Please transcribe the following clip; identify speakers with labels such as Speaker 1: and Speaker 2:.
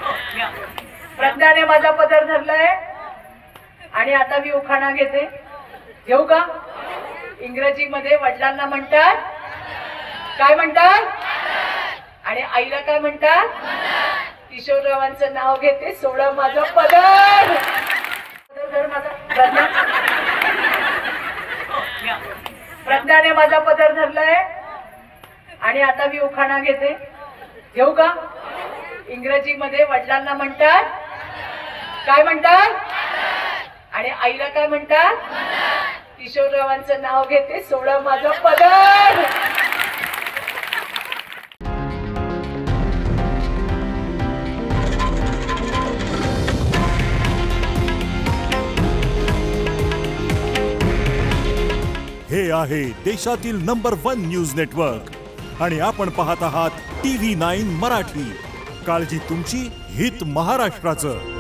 Speaker 1: प्रज्ञा प्रज्ञाने माझा पदर धरलाय आणि आता मी उखाणा घेते. घेऊ का? इंग्रजीमध्ये वडिलांना म्हणतात काय म्हणतात आणि आईला काय म्हणतात? किशोररावांचं नाव घेते. सोडा माझा पदर. पदर माझा. प्रज्ञा प्रज्ञाने माझा पदर धरलाय आणि आता मी उखाणा घेते. घेऊ का? इंग्रजीमध्ये वडिलांना म्हणतात काय म्हणतात आणि आईला काय म्हणतात? किशोररावांचं नाव घेते. सोडा माझा पदर.
Speaker 2: हे आहे देशातील नंबर 1 न्यूज नेटवर्क आणि आपण पाहत आहात TV9 मराठी. काळजी तुमची, हित महाराष्ट्राचं.